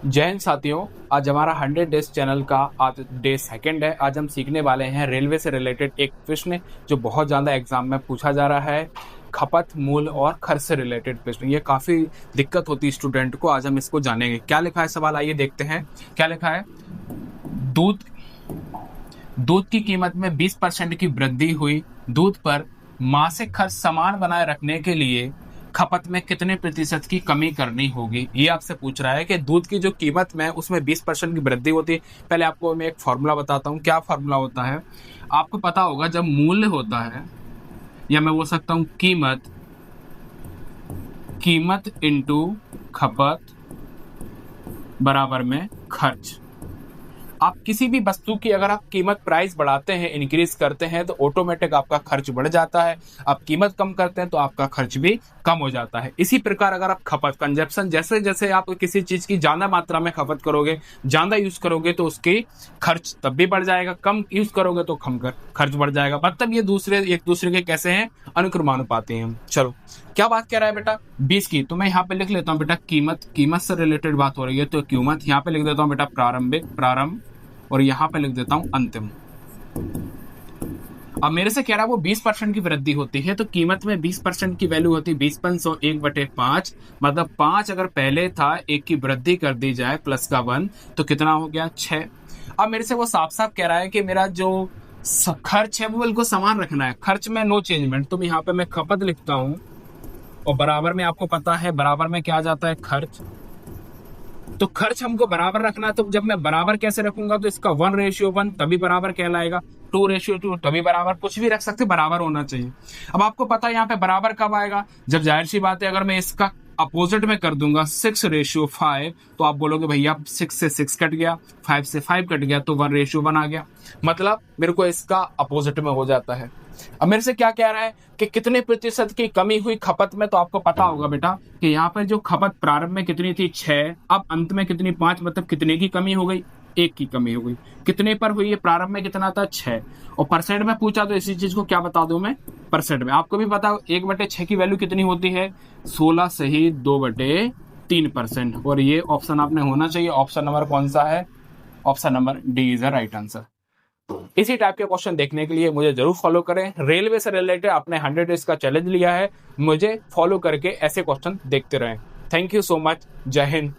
जय हिंद साथियों। आज हमारा 100 डेज चैनल का आज डे सेकंड है। आज हम सीखने वाले हैं रेलवे से रिलेटेड एक प्रश्न जो बहुत ज़्यादा एग्जाम में पूछा जा रहा है, खपत, मूल्य और खर्च से रिलेटेड प्रश्न। ये काफ़ी दिक्कत होती है स्टूडेंट को। आज हम इसको जानेंगे। क्या लिखा है सवाल, आइए देखते हैं क्या लिखा है। दूध दूध की कीमत में 20% की वृद्धि हुई। दूध पर मासिक खर्च समान बनाए रखने के लिए खपत में कितने प्रतिशत की कमी करनी होगी। ये आपसे पूछ रहा है कि दूध की जो कीमत में उसमें 20% की वृद्धि होती है। पहले आपको मैं एक फॉर्मूला बताता हूँ। क्या फॉर्मूला होता है आपको पता होगा। जब मूल्य होता है, या मैं बोल सकता हूँ कीमत इंटू खपत बराबर में खर्च। आप किसी भी वस्तु की अगर आप कीमत प्राइस बढ़ाते हैं, इंक्रीज करते हैं, तो ऑटोमेटिक आपका खर्च बढ़ जाता है। आप कीमत कम करते हैं तो आपका खर्च भी कम हो जाता है। इसी प्रकार अगर आप खपत, कंजप्शन, जैसे जैसे आप किसी चीज की ज्यादा मात्रा में खपत करोगे, ज्यादा यूज करोगे तो उसकी खर्च तब भी बढ़ जाएगा। कम यूज करोगे तो कम खर्च बढ़ जाएगा। मतलब ये एक दूसरे के कैसे हैं, अनुक्रमानुपाती हैं। चलो, क्या बात कह रहा है बेटा 20 की, तो मैं यहाँ पे लिख लेता हूँ बेटा कीमत से रिलेटेड बात हो रही है तो कीमत यहाँ पे लिख देता हूँ बेटा प्रारंभ, और यहां पे लिख देता हूं अंतिम। अब मेरे से कह रहा है वो 20% की वृद्धि होती है, तो कीमत में 20% की वैल्यू होती है 20/100 1/5। मतलब 5 अगर पहले था, 1 की वृद्धि कर दी जाए प्लस का 1, तो कितना हो गया 6। अब मेरे से वो साफ साफ कह रहा है कि मेरा जो खर्च है वो बिल्कुल समान रखना है। खर्च में नो चेंजमेंट। तो यहाँ पे मैं खपत लिखता हूं, और बराबर में आपको पता है बराबर में क्या आ जाता है, खर्च। तो खर्च हमको बराबर रखना है। तो जब मैं बराबर कैसे रखूंगा, तो इसका 1:1 तभी बराबर कहलाएगा, 2:2 तभी बराबर। कुछ भी रख सकते, बराबर होना चाहिए। अब आपको पता है यहाँ पे बराबर कब आएगा, जब जाहिर सी बात है अगर मैं इसका अपोजिट में कर दूंगा 6:5, तो आप बोलोगे भैया 6 से 6 कट गया, 5 से 5 कट गया, तो 1:1 आ गया। मतलब मेरे को इसका अपोजिट में हो जाता है। अब मेरे से क्या कह रहा है कि कितने प्रतिशत की कमी हुई खपत में, तो आपको पता होगा बेटा कि यहाँ पर जो खपत प्रारंभ में कितनी थी 6, अब अंत में कितनी 5, मतलब कितने की कमी हो गई, 1 की कमी हो गई। कितने पर हुई है, प्रारंभ में कितना था 6, और परसेंट में पूछा तो इसी चीज को क्या बता दूं मैं, परसेंट में। आपको भी पता 1/6 की वैल्यू कितनी होती है, 16 से ही 2/3%। और ये ऑप्शन आपने होना चाहिए। ऑप्शन नंबर कौन सा है, option number D is the right answer. इसी टाइप के क्वेश्चन देखने के लिए मुझे जरूर फॉलो करें। रेलवे से रिलेटेड आपने 100 डेज का चैलेंज लिया है, मुझे फॉलो करके ऐसे क्वेश्चन देखते रहें। Thank you so much. जय हिंद।